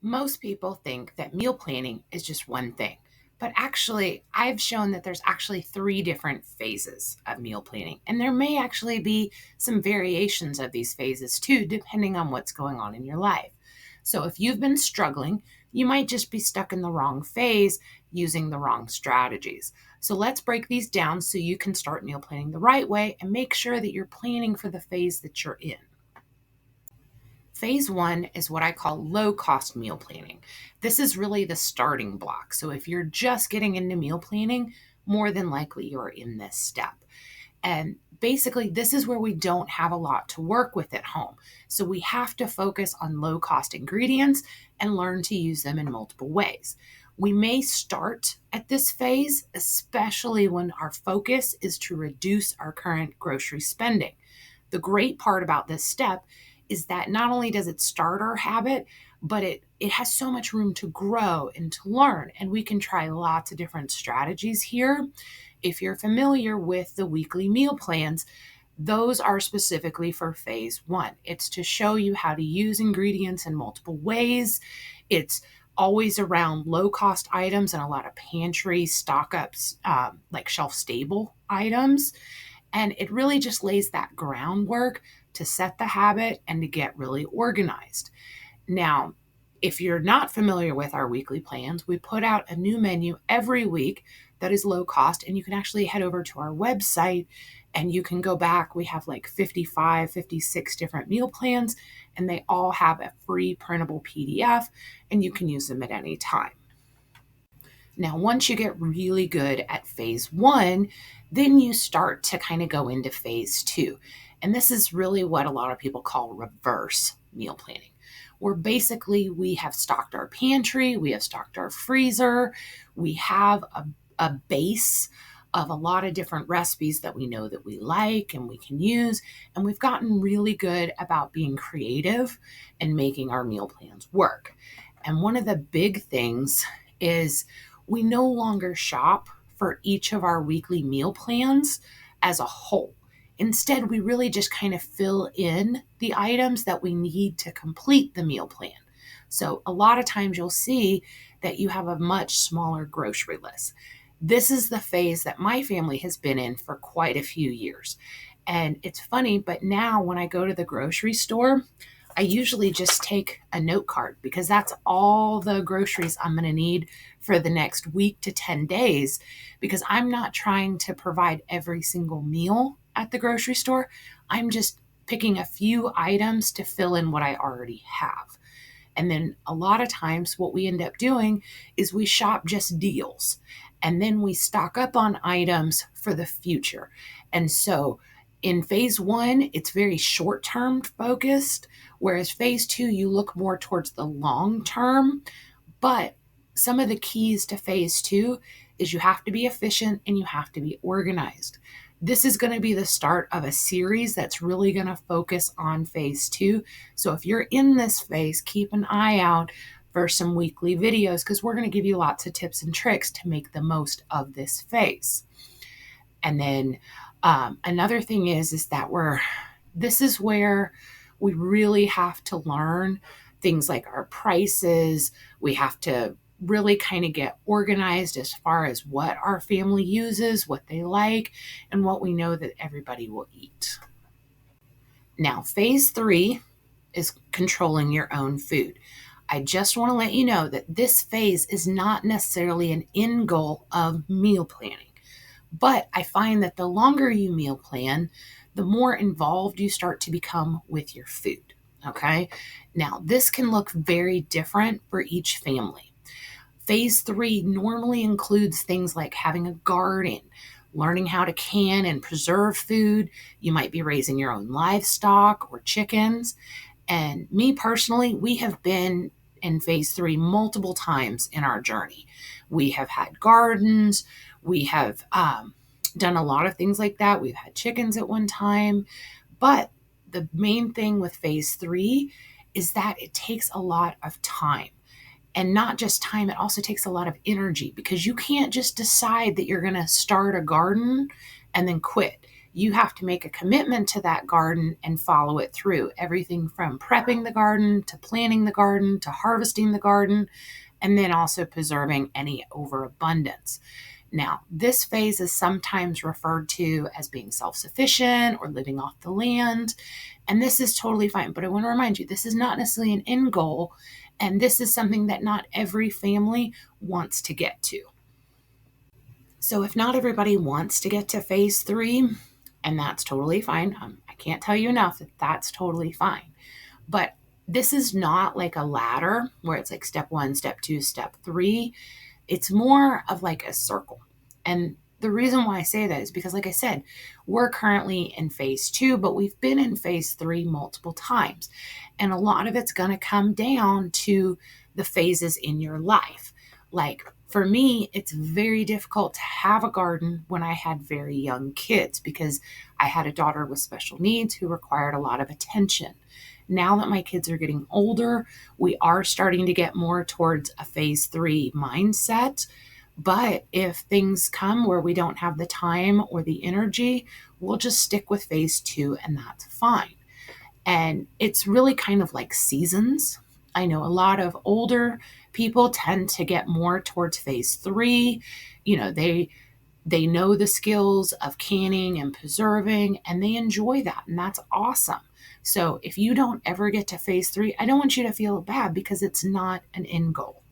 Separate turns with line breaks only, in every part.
Most people think that meal planning is just one thing, but actually, I've shown that there's actually three different phases of meal planning, and there may actually be some variations of these phases too, depending on what's going on in your life. So, if you've been struggling, you might just be stuck in the wrong phase using the wrong strategies. So, let's break these down so you can start meal planning the right way and make sure that you're planning for the phase that you're in. Phase one is what I call low cost meal planning. This is really the starting block. So if you're just getting into meal planning, more than likely you're in this step. And basically, this is where we don't have a lot to work with at home. So we have to focus on low cost ingredients and learn to use them in multiple ways. We may start at this phase, especially when our focus is to reduce our current grocery spending. The great part about this step is that not only does it start our habit, but it has so much room to grow and to learn. And we can try lots of different strategies here. If you're familiar with the weekly meal plans, those are specifically for phase one. It's to show you how to use ingredients in multiple ways. It's always around low cost items and a lot of pantry stock ups, like shelf stable items. And it really just lays that groundwork to set the habit and to get really organized. Now, if you're not familiar with our weekly plans, we put out a new menu every week that is low cost, and you can actually head over to our website and you can go back. We have like 55, 56 different meal plans, and they all have a free printable PDF, and you can use them at any time. Now, once you get really good at phase one, then you start to kind of go into phase two. And this is really what a lot of people call reverse meal planning, where basically we have stocked our pantry, we have stocked our freezer, we have a base of a lot of different recipes that we know that we like and we can use. And we've gotten really good about being creative and making our meal plans work. And one of the big things is we no longer shop for each of our weekly meal plans as a whole. Instead, we really just kind of fill in the items that we need to complete the meal plan. So a lot of times you'll see that you have a much smaller grocery list. This is the phase that my family has been in for quite a few years. And it's funny, but now when I go to the grocery store, I usually just take a note card because that's all the groceries I'm going to need for the next week to 10 days, because I'm not trying to provide every single meal at the grocery store. I'm just picking a few items to fill in what I already have. And then a lot of times what we end up doing is we shop just deals, and then we stock up on items for the future. And so in phase one, it's very short term focused, whereas phase two, you look more towards the long term. But some of the keys to phase two is you have to be efficient and you have to be organized. This is going to be the start of a series that's really going to focus on phase two. So if you're in this phase, keep an eye out for some weekly videos because we're going to give you lots of tips and tricks to make the most of this phase. And then another thing is that this is where we really have to learn things like our prices. We have to really kind of get organized as far as what our family uses, what they like, and what we know that everybody will eat. Now, phase three is controlling your own food. I just want to let you know that this phase is not necessarily an end goal of meal planning. But I find that the longer you meal plan, the more involved you start to become with your food. Okay. Now, this can look very different for each family. Phase three normally includes things like having a garden, learning how to can and preserve food. You might be raising your own livestock or chickens. And me personally, we have been in phase three multiple times in our journey. We have had gardens. We have done a lot of things like that. We've had chickens at one time. But the main thing with phase three is that it takes a lot of time. And not just time, it also takes a lot of energy because you can't just decide that you're going to start a garden and then quit. you have to make a commitment to that garden and follow it through. Everything from prepping the garden to planting the garden to harvesting the garden, and then also preserving any overabundance. Now, this phase is sometimes referred to as being self sufficient or living off the land, and this is totally fine. But I want to remind you, this is not necessarily an end goal, and this is something that not every family wants to get to. So, if not everybody wants to get to phase three, and that's totally fine, I can't tell you enough that that's totally fine. But this is not like a ladder where it's like step one, step two, step three. It's more of like a circle. And the reason why I say that is because, like I said, we're currently in phase two, but we've been in phase three multiple times. And a lot of it's going to come down to the phases in your life. Like for me, it's very difficult to have a garden when I had very young kids because I had a daughter with special needs who required a lot of attention. Now that my kids are getting older, we are starting to get more towards a phase three mindset. But if things come where we don't have the time or the energy, we'll just stick with phase two, and that's fine. And it's really kind of like seasons. I know a lot of older people tend to get more towards phase three. You know, they know the skills of canning and preserving, and they enjoy that, and that's awesome. So if you don't ever get to phase three, I don't want you to feel bad because it's not an end goal.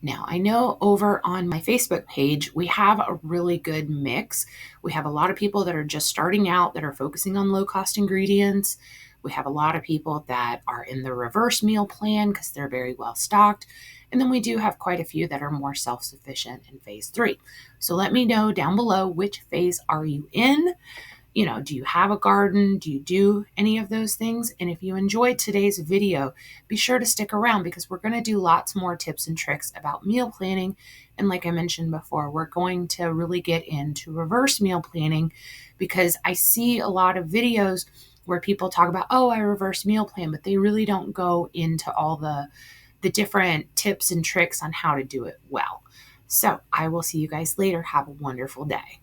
Now, I know over on my Facebook page, we have a really good mix. We have a lot of people that are just starting out that are focusing on low cost ingredients. We have a lot of people that are in the reverse meal plan because they're very well stocked. And then we do have quite a few that are more self sufficient in phase three. So let me know down below, which phase are you in? You know, do you have a garden? Do you do any of those things? And if you enjoyed today's video, be sure to stick around because we're going to do lots more tips and tricks about meal planning. And like I mentioned before, we're going to really get into reverse meal planning because I see a lot of videos where people talk about, oh, I reverse meal plan, but they really don't go into all the different tips and tricks on how to do it well. So I will see you guys later. Have a wonderful day.